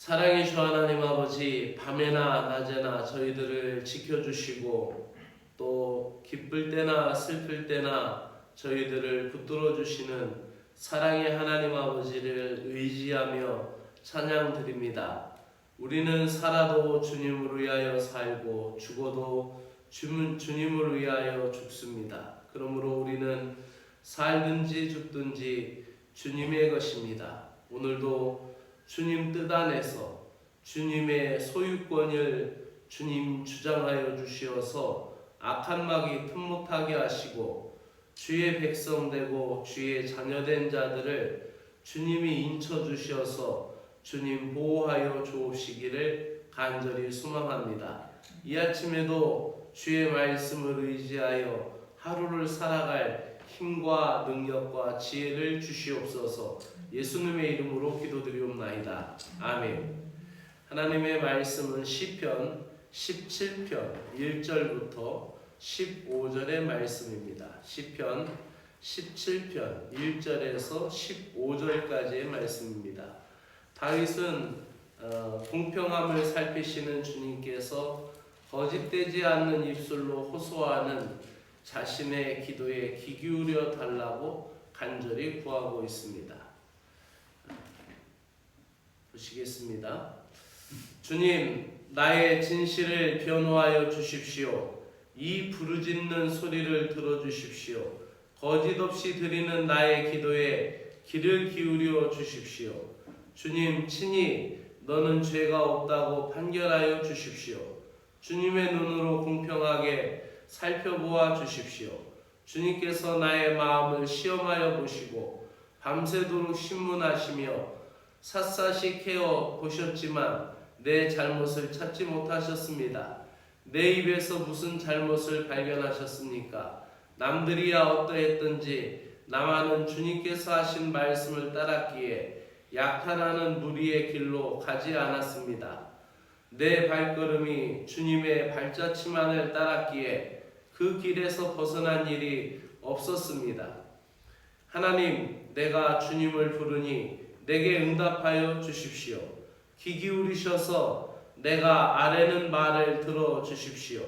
사랑이신 하나님 아버지, 밤에나 낮에나 저희들을 지켜주시고 또 기쁠 때나 슬플 때나 저희들을 붙들어 주시는 사랑의 하나님 아버지를 의지하며 찬양드립니다. 우리는 살아도 주님을 위하여 살고 죽어도 주님을 위하여 죽습니다. 그러므로 우리는 살든지 죽든지 주님의 것입니다. 오늘도 주님 뜻 안에서 주님의 소유권을 주님 주장하여 주시어서 악한 마귀 틈 못하게 하시고 주의 백성 되고 주의 자녀된 자들을 주님이 인쳐 주시어서 주님 보호하여 주옵시기를 간절히 소망합니다. 이 아침에도 주의 말씀을 의지하여 하루를 살아갈 힘과 능력과 지혜를 주시옵소서. 예수님의 이름으로 기도드리옵나이다. 아멘. 하나님의 말씀은 시편 17편 1절부터 15절의 말씀입니다. 시편 17편 1절에서 15절까지의 말씀입니다. 다윗은 공평함을 살피시는 주님께서 거짓되지 않는 입술로 호소하는 자신의 기도에 귀 기울여 달라고 간절히 구하고 있습니다. 보시겠습니다. 주님, 나의 진실을 변호하여 주십시오. 이 부르짖는 소리를 들어주십시오. 거짓 없이 드리는 나의 기도에 귀를 기울여 주십시오. 주님, 친히 너는 죄가 없다고 판결하여 주십시오. 주님의 눈으로 공평하게 살펴보아 주십시오. 주님께서 나의 마음을 시험하여 보시고 밤새도록 신문하시며 샅샅이 캐어 보셨지만 내 잘못을 찾지 못하셨습니다. 내 입에서 무슨 잘못을 발견하셨습니까? 남들이야 어떠했든지 나만은 주님께서 하신 말씀을 따랐기에 약탈하는 무리의 길로 가지 않았습니다. 내 발걸음이 주님의 발자취만을 따랐기에 그 길에서 벗어난 일이 없었습니다. 하나님, 내가 주님을 부르니 내게 응답하여 주십시오. 귀 기울이셔서 내가 아뢰는 말을 들어 주십시오.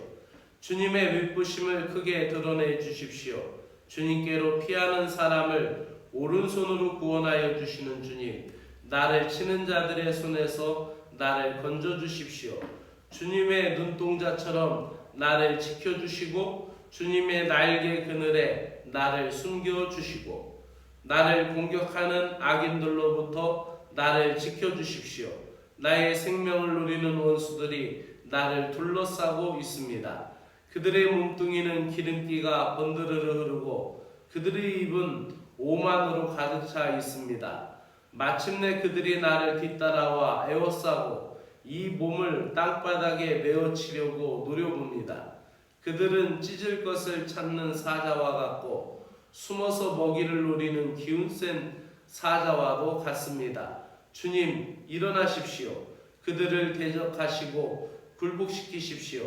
주님의 미쁘심을 크게 드러내 주십시오. 주님께로 피하는 사람을 오른손으로 구원하여 주시는 주님, 나를 치는 자들의 손에서 나를 건져 주십시오. 주님의 눈동자처럼 나를 지켜주시고 주님의 날개 그늘에 나를 숨겨주시고 나를 공격하는 악인들로부터 나를 지켜주십시오. 나의 생명을 누리는 원수들이 나를 둘러싸고 있습니다. 그들의 몸뚱이는 기름기가 번드르르 흐르고 그들의 입은 오만으로 가득 차 있습니다. 마침내 그들이 나를 뒤따라와 에워싸고 이 몸을 땅바닥에 메어치려고 노려봅니다. 그들은 찢을 것을 찾는 사자와 같고 숨어서 먹이를 노리는 기운센 사자와도 같습니다. 주님, 일어나십시오. 그들을 대적하시고 굴복시키십시오.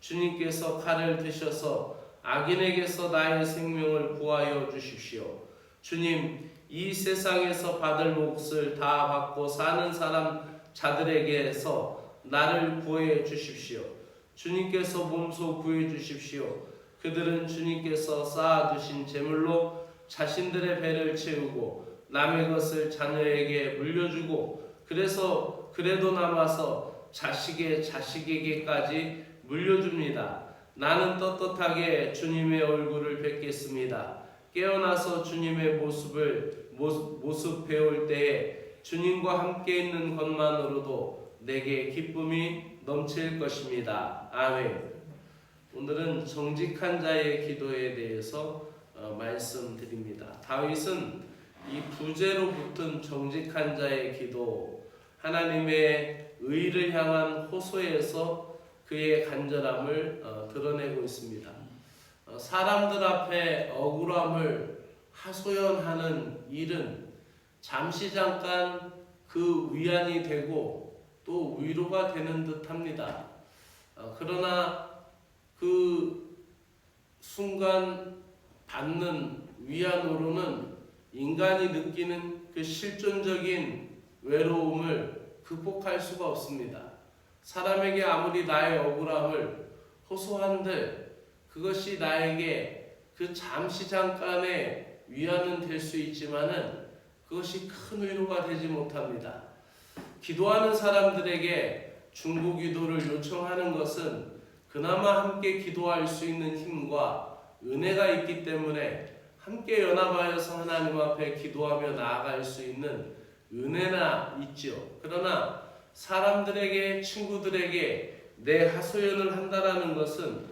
주님께서 칼을 드셔서 악인에게서 나의 생명을 구하여 주십시오. 주님, 이 세상에서 받을 몫을 다 받고 사는 사람 자들에게서 나를 구해 주십시오. 주님께서 몸소 구해 주십시오. 그들은 주님께서 쌓아두신 재물로 자신들의 배를 채우고 남의 것을 자녀에게 물려주고 그래도 남아서 자식의 자식에게까지 물려줍니다. 나는 떳떳하게 주님의 얼굴을 뵙겠습니다. 깨어나서 주님의 모습 배울 때에 주님과 함께 있는 것만으로도 내게 기쁨이 넘칠 것입니다. 아멘. 오늘은 정직한 자의 기도에 대해서 말씀드립니다. 다윗은 이 부제로 붙은 정직한 자의 기도, 하나님의 의를 향한 호소에서 그의 간절함을 드러내고 있습니다. 사람들 앞에 억울함을 하소연하는 일은 잠시 잠깐 그 위안이 되고 또 위로가 되는 듯합니다. 그러나 그 순간 받는 위안으로는 인간이 느끼는 그 실존적인 외로움을 극복할 수가 없습니다. 사람에게 아무리 나의 억울함을 호소한들 그것이 나에게 그 잠시 잠깐의 위안은 될 수 있지만은 그것이 큰 위로가 되지 못합니다. 기도하는 사람들에게 중보기도를 요청하는 것은 그나마 함께 기도할 수 있는 힘과 은혜가 있기 때문에 함께 연합하여서 하나님 앞에 기도하며 나아갈 수 있는 은혜나 있지요. 그러나 사람들에게, 친구들에게 내 하소연을 한다라는 것은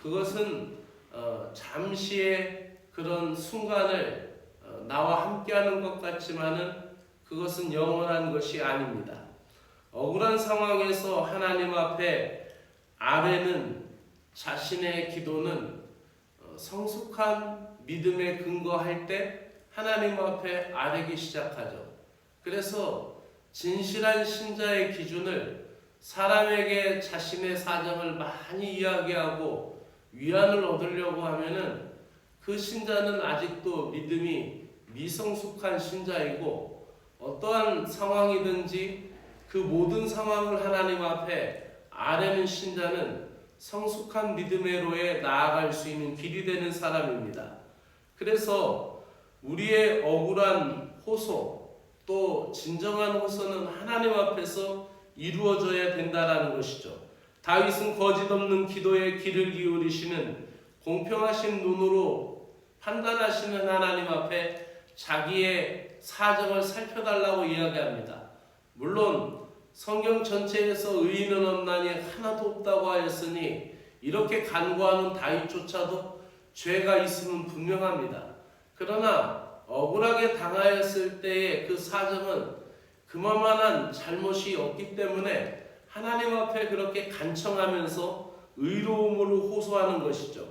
그것은 잠시의 그런 순간을 나와 함께하는 것 같지만은 그것은 영원한 것이 아닙니다. 억울한 상황에서 하나님 앞에 아뢰는 자신의 기도는 성숙한 믿음에 근거할 때 하나님 앞에 아뢰기 시작하죠. 그래서 진실한 신자의 기준을 사람에게 자신의 사정을 많이 이야기하고 위안을 얻으려고 하면은 그 신자는 아직도 믿음이 미성숙한 신자이고 어떠한 상황이든지 그 모든 상황을 하나님 앞에 아뢰는 신자는 성숙한 믿음으로에 나아갈 수 있는 길이 되는 사람입니다. 그래서 우리의 억울한 호소 또 진정한 호소는 하나님 앞에서 이루어져야 된다라는 것이죠. 다윗은 거짓없는 기도에 귀를 기울이시는 공평하신 눈으로 판단하시는 하나님 앞에 자기의 사정을 살펴달라고 이야기합니다. 물론 성경 전체에서 의인은 없나니 하나도 없다고 하였으니 이렇게 간구하는 다윗조차도 죄가 있음은 분명합니다. 그러나 억울하게 당하였을 때의 그 사정은 그만한 잘못이 없기 때문에 하나님 앞에 그렇게 간청하면서 의로움으로 호소하는 것이죠.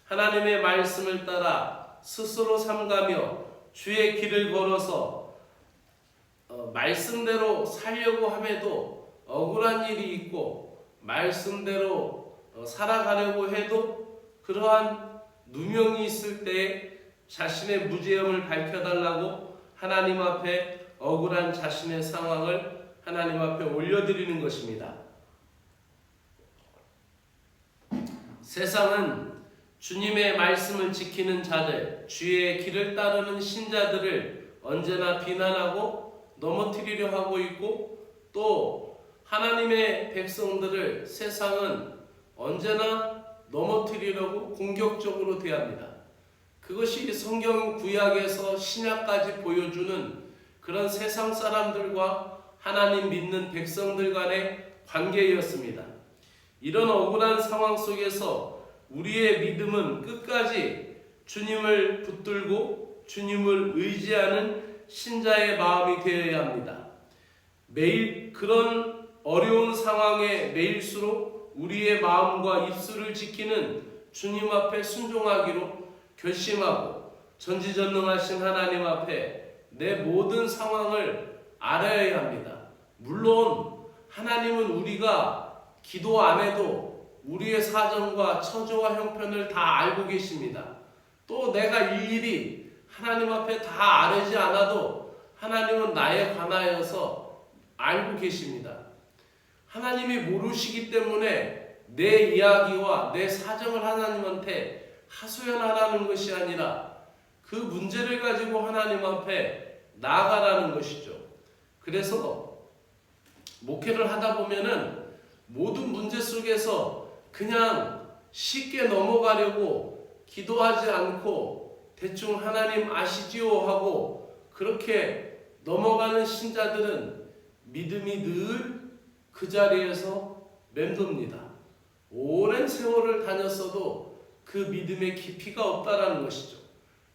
하나님의 말씀을 따라 스스로 삼가며 주의 길을 걸어서 말씀대로 살려고 함에도 억울한 일이 있고 말씀대로 살아가려고 해도 그러한 누명이 있을 때에 자신의 무죄함을 밝혀달라고 하나님 앞에 억울한 자신의 상황을 하나님 앞에 올려드리는 것입니다. 세상은 주님의 말씀을 지키는 자들, 주의 길을 따르는 신자들을 언제나 비난하고 넘어뜨리려 하고 있고 또 하나님의 백성들을 세상은 언제나 넘어뜨리려고 공격적으로 대합니다. 그것이 성경 구약에서 신약까지 보여주는 그런 세상 사람들과 하나님 믿는 백성들 간의 관계였습니다. 이런 억울한 상황 속에서 우리의 믿음은 끝까지 주님을 붙들고 주님을 의지하는 신자의 마음이 되어야 합니다. 매일 그런 어려운 상황에 매일수록 우리의 마음과 입술을 지키는 주님 앞에 순종하기로 결심하고 전지전능하신 하나님 앞에 내 모든 상황을 알아야 합니다. 물론 하나님은 우리가 기도 안 해도 우리의 사정과 처조와 형편을 다 알고 계십니다. 또 내가 일일이 하나님 앞에 다 아뢰지 않아도 하나님은 나에 관하여서 알고 계십니다. 하나님이 모르시기 때문에 내 이야기와 내 사정을 하나님한테 하소연하라는 것이 아니라 그 문제를 가지고 하나님 앞에 나아가라는 것이죠. 그래서 목회를 하다 보면은 모든 문제 속에서 그냥 쉽게 넘어가려고 기도하지 않고 대충 하나님 아시지요 하고 그렇게 넘어가는 신자들은 믿음이 늘 그 자리에서 맴돕니다. 오랜 세월을 다녔어도 그 믿음의 깊이가 없다라는 것이죠.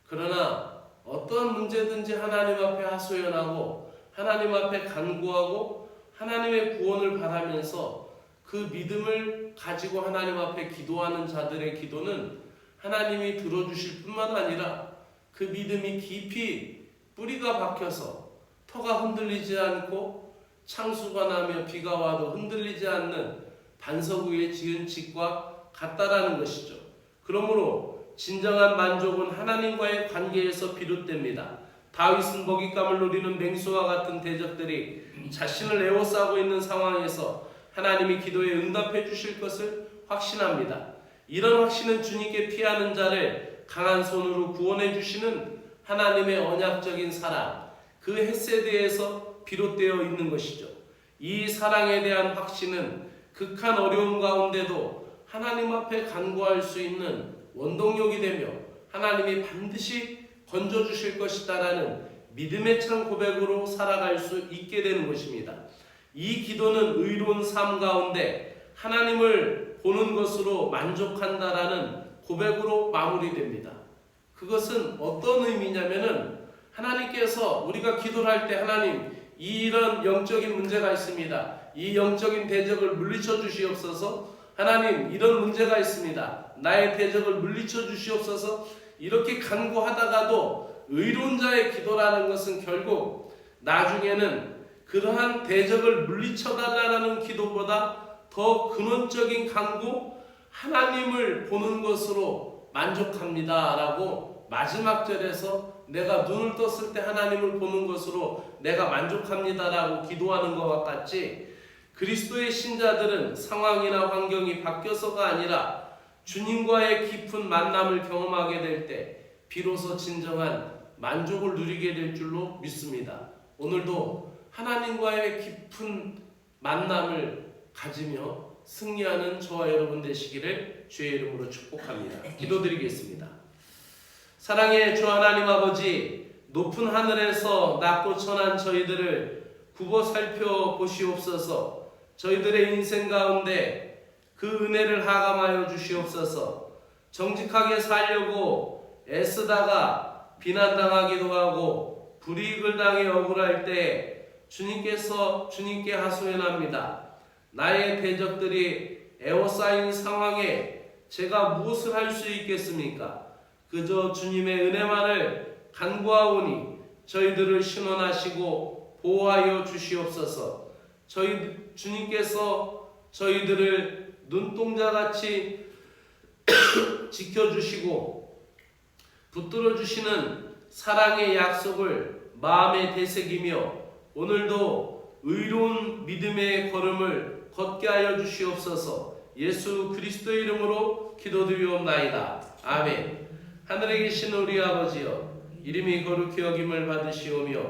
그러나 어떤 문제든지 하나님 앞에 하소연하고 하나님 앞에 간구하고 하나님의 구원을 바라면서 그 믿음을 가지고 하나님 앞에 기도하는 자들의 기도는 하나님이 들어주실 뿐만 아니라 그 믿음이 깊이 뿌리가 박혀서 터가 흔들리지 않고 창수가 나며 비가 와도 흔들리지 않는 반석 위에 지은 집과 같다라는 것이죠. 그러므로 진정한 만족은 하나님과의 관계에서 비롯됩니다. 다윗은 먹잇감을 노리는 맹수와 같은 대적들이 자신을 에워싸고 있는 상황에서 하나님이 기도에 응답해 주실 것을 확신합니다. 이런 확신은 주님께 피하는 자를 강한 손으로 구원해 주시는 하나님의 언약적인 사랑, 그 헤세드에서 비롯되어 있는 것이죠. 이 사랑에 대한 확신은 극한 어려움 가운데도 하나님 앞에 간구할 수 있는 원동력이 되며 하나님이 반드시 건져주실 것이다라는 믿음의 찬 고백으로 살아갈 수 있게 되는 것입니다. 이 기도는 의로운 삶 가운데 하나님을 보는 것으로 만족한다라는 고백으로 마무리됩니다. 그것은 어떤 의미냐면은 하나님께서 우리가 기도를 할 때 하나님 이런 영적인 문제가 있습니다. 이 영적인 대적을 물리쳐 주시옵소서. 하나님 이런 문제가 있습니다. 나의 대적을 물리쳐 주시옵소서. 이렇게 간구하다가도 의로운 자의 기도라는 것은 결국 나중에는 그러한 대적을 물리쳐 달라는 기도보다 더 근원적인 간구, 하나님을 보는 것으로 만족합니다 라고 마지막 절에서 내가 눈을 떴을 때 하나님을 보는 것으로 내가 만족합니다 라고 기도하는 것과 같이 그리스도의 신자들은 상황이나 환경이 바뀌어서가 아니라 주님과의 깊은 만남을 경험하게 될 때 비로소 진정한 만족을 누리게 될 줄로 믿습니다. 오늘도 하나님과의 깊은 만남을 가지며 승리하는 저와 여러분 되시기를 주의 이름으로 축복합니다. 기도드리겠습니다. 사랑의 주 하나님 아버지, 높은 하늘에서 낮고 천한 저희들을 굽어 살펴보시옵소서. 저희들의 인생 가운데 그 은혜를 하감하여 주시옵소서. 정직하게 살려고 애쓰다가 비난당하기도 하고 불이익을 당해 억울할 때 주님께 하소연합니다. 나의 대적들이 에워싸인 상황에 제가 무엇을 할 수 있겠습니까? 그저 주님의 은혜만을 간구하오니 저희들을 신원하시고 보호하여 주시옵소서. 주님께서 저희들을 눈동자같이 지켜주시고 붙들어 주시는 사랑의 약속을 마음에 되새기며 오늘도 의로운 믿음의 걸음을 걷게 하여 주시옵소서. 예수 그리스도의 이름으로 기도드리옵나이다. 아멘. 하늘에 계신 우리 아버지여, 이름이 거룩히 여김을 받으시오며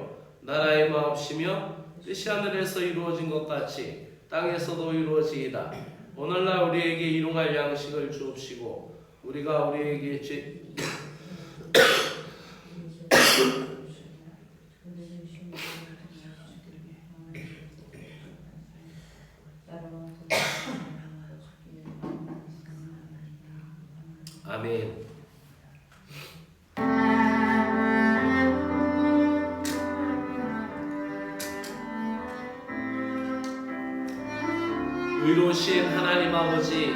나라의 마옵시며 뜻이 하늘에서 이루어진 것 같이 땅에서도 이루어지이다. 오늘날 우리에게 일용할 양식을 주옵시고 우리가 우리에게 아멘. 의로우신 하나님 아버지,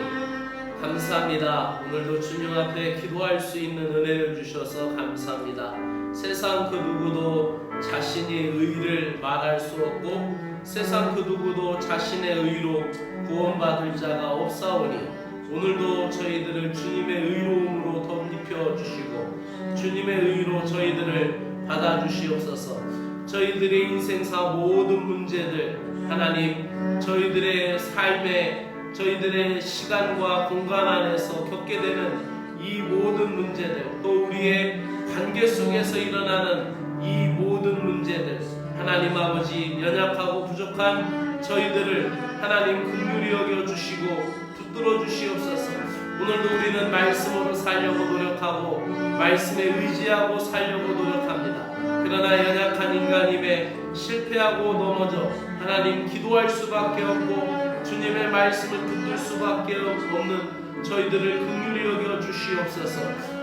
감사합니다. 오늘도 주님 앞에 기도할 수 있는 은혜를 주셔서 감사합니다. 세상 그 누구도 자신의 의를 말할 수 없고 세상 그 누구도 자신의 의로 구원받을 자가 없사오니 오늘도 저희들을 주님의 의로움으로 덧입혀 주시고 주님의 의로 저희들을 받아주시옵소서. 저희들의 인생사 모든 문제들 하나님, 저희들의 삶에 저희들의 시간과 공간 안에서 겪게 되는 이 모든 문제들, 또 우리의 관계 속에서 일어나는 이 모든 문제들, 하나님 아버지, 연약하고 부족한 저희들을 하나님 긍휼히 여겨주시고 붙들어 주시옵소서. 오늘도 우리는 말씀으로 살려고 노력하고 말씀에 의지하고 살려고 노력합니다. 그러나 연약한 인간임에 실패하고 넘어져 하나님 기도할 수밖에 없고 주님의 말씀을 붙들 수밖에 없는 저희들을 긍휼히 여겨 주시옵소서.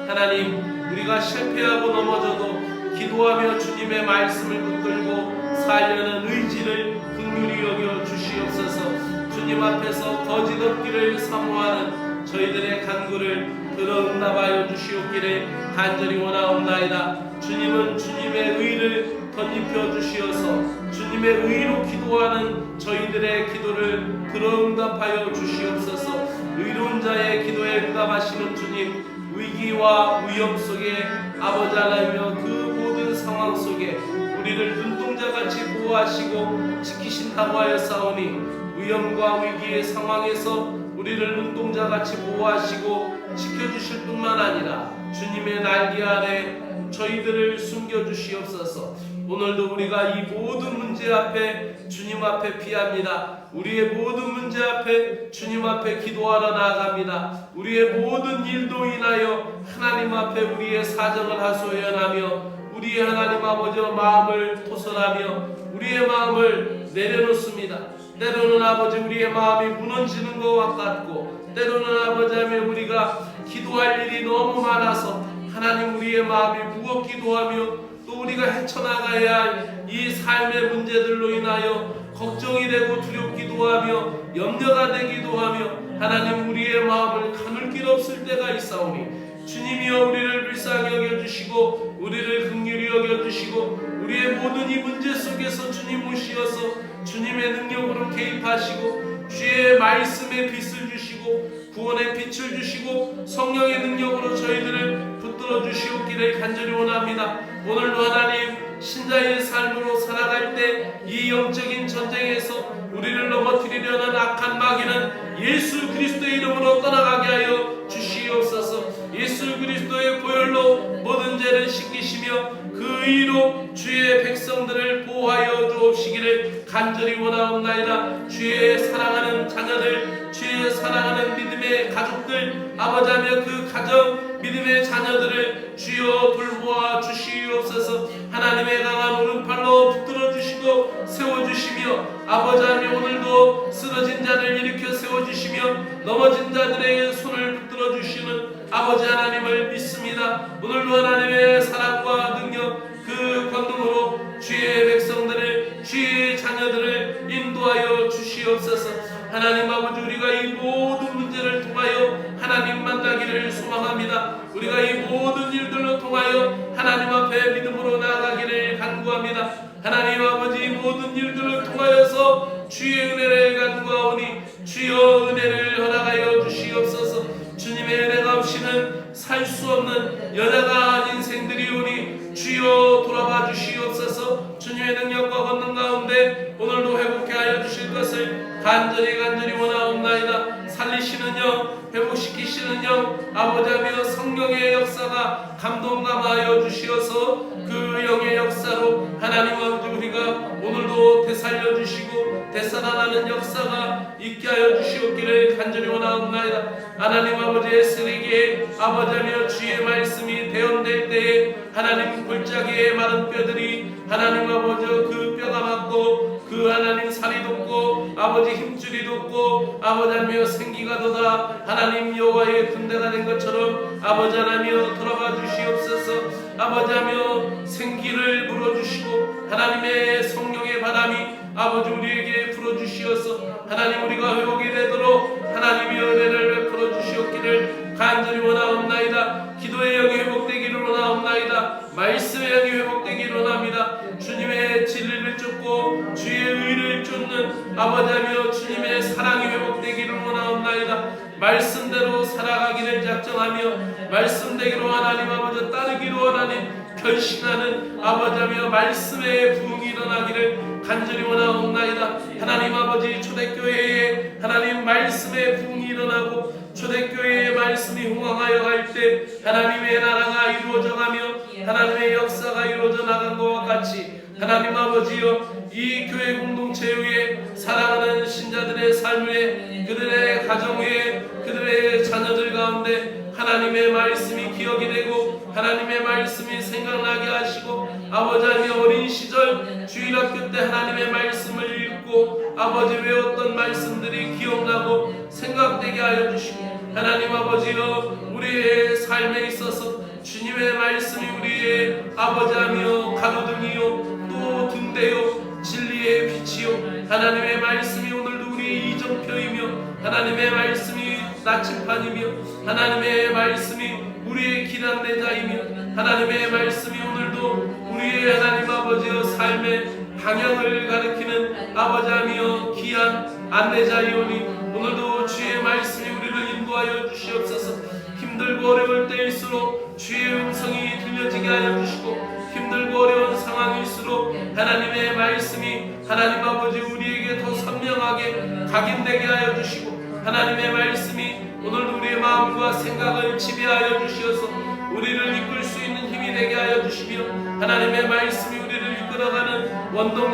하나님, 우리가 실패하고 넘어져도 기도하며 주님의 말씀을 붙들고 살려는 의지를 긍휼히 여겨 주시옵소서. 주님 앞에서 거짓 없기를 사모하는 저희들의 간구를 들어 응답하여 주시옵기를 간절히 원하옵나이다. 주님은 주님의 의를 덧입혀 주시어서 주님의 의로 기도하는 저희들의 기도를 들어 응답하여 주시옵소서. 의로운 자의 기도에 응답하시는 주님, 위기와 위험 속에 아버지 하나님여 그 모든 상황 속에 우리를 눈동자같이 보호하시고 지키신다고 하였사오니 위험과 위기의 상황에서 우리를 눈동자같이 보호하시고 지켜주실 뿐만 아니라 주님의 날개 아래 저희들을 숨겨주시옵소서. 오늘도 우리가 이 모든 문제 앞에 주님 앞에 피합니다. 우리의 모든 문제 앞에 주님 앞에 기도하러 나아갑니다. 우리의 모든 일도 인하여 하나님 앞에 우리의 사정을 하소연하며 우리의 하나님 아버지와 마음을 토설하며 우리의 마음을 내려놓습니다. 때로는 아버지 우리의 마음이 무너지는 것과 같고 때로는 아버지 하며 우리가 기도할 일이 너무 많아서 하나님 우리의 마음이 무겁기도 하며 또 우리가 헤쳐나가야 할 이 삶의 문제들로 인하여 걱정이 되고 두렵기도 하며 염려가 되기도 하며 하나님 우리의 마음을 가눌 길 없을 때가 있사오니 주님이여 우리를 불쌍히 여겨주시고 우리를 긍휼히 여겨주시고 우리의 모든 이 문제 속에서 주님 오시어서 주님의 능력으로 개입하시고 주의 말씀에 빛을 주시고 구원의 빛을 주시고 성령의 능력으로 저희들을 붙들어 주시옵기를 간절히 원합니다. 오늘도 하나님 신자의 삶으로 살아갈 때 이 영적인 전쟁에서 우리를 넘어뜨리려는 악한 마귀는 예수 그리스도의 이름으로 떠나가게 하여 주시옵소서. 예수 그리스도의 보혈로 모든 죄를 씻기시며 그 의로 주의 백성들을 보호하여 주옵시기를 간절히 원하옵나이다. 주의 사랑하는 자녀들, 주의 사랑하는 믿음의 가족들, 아버지하며 그 가정 믿음의 자녀들을 주여 돌보아 주시옵소서. 하나님의 강한 오른팔로 붙들어 주시고 세워주시며 아버지하며 오늘도 쓰러진 자를 일으켜 세워주시며 넘어진 자들의 손을 붙들어 주시는 아버지 하나님을 믿습니다. 오늘도 하나님의 사랑과 능력 그 권능으로 주의 백성들을 주의 자녀들을 인도하여 주시옵소서. 하나님 아버지 우리가 이 모든 문제를 통하여 하나님 만나기를 소망합니다. 우리가 이 모든 일들로 통하여 하나님 앞에 믿음으로 나아가기를 간구합니다. 하나님 아버지 모든 일들을 통하여서 주의 은혜를 간구하오니 주여 은혜를 허락하여 주시옵소서. 주님의 은혜가 없이는 살 수 없는 여자가 인생들이 오니 주여 돌아봐 주시옵소서. 주님의 능력과 권능 가운데 오늘도 회복해 하여 주실 것을 간절히 원하옵나이다. 살리시는 영, 회복시키시는 영, 아버지하며 성령의 역사가 감동감하여 주시어서 그 영의 역사로 하나님 아버지 우리가 오늘도 되살려 주시고 되살아나는 역사가 있게 하여 주시옵기를 간절히 원하옵나이다. 하나님 아버지의 쓰레기에 아버지하며 주의 말씀이 대언될 때에 하나님 골짜기의 마른 뼈들이 하나님 아버지 그 뼈가 맞고 그 하나님 살이 돋고 아버지 힘줄이 돋고 아버지하며 생기가 돋아 하나님 여호와의 군대가 된 것처럼 아버지 하나며 돌아봐 주시옵소서. 아버지하며 생기를 불어주시고 하나님의 성령의 바람이 아버지 우리에게 불어주시어서 하나님 우리가 회복이 되도록 하나님의 은혜를 베풀어 주시옵기를 간절히 원하옵나이다. 기도의 영이 회복되기를 원하옵나이다. 말씀의 영이 회복되기를 원합니다. 주님의 진리를 쫓고 주의 의를 쫓는 아버지하며 주님의 사랑이 회복되기를 원하옵나이다. 말씀대로 살아가기를 작정하며 말씀대로 하나님 아버지 따르기로 하나님 결심하는 아버지하며 말씀의 부흥이 일어나기를 간절히 원하옵나이다. 하나님 아버지 초대교회에 하나님 말씀의 부흥이 일어나고 초대교회의 말씀이 흥황하여 갈 때 하나님의 나라가 이루어져가며 하나님의 역사가 이루어져 나간 것과 같이 하나님 아버지여 이 교회 공동체 위에 사랑하는 신자들의 삶 위에 그들의 가정 위에 그들의 자녀들 가운데 하나님의 말씀이 기억이 되고 하나님의 말씀이 생각나게 하시고 아버지하며 어린 시절 주일학교 때 하나님의 말씀을 읽고 아버지 외웠던 말씀들이 기억나고 생각되게 하여 주시고 하나님 아버지여 우리의 삶에 있어서 주님의 말씀이 우리의 아버지하며 가로등이요 또 등대요 진리의 빛이요 하나님의 말씀이 오늘도 우리의 이정표이며 하나님의 말씀이 나침반이며 하나님의 말씀이 우리의 기단대자이며 하나님의 말씀이 오늘도 우리의 하나님 아버지의 삶의 방향을 가리키는 아버지하며 귀한 안내자이오니 오늘도 주의 말씀이 우리를 인도하여 주시옵소서. 힘들고 어려울 때일수록 주의 음성이 들려지게 하여 주시고 힘들고 어려운 상황일수록 하나님의 말씀이 하나님 아버지 우리에게 더 선명하게 각인되게 하여 주시고 하나님의 말씀이 오늘 우리의 마음과 생각을 지배하여 주시어서 우리를 이끌 수 있는 힘이 되게 하여 주시며 하나님의 말씀이 우리를 이끌어가는 원동력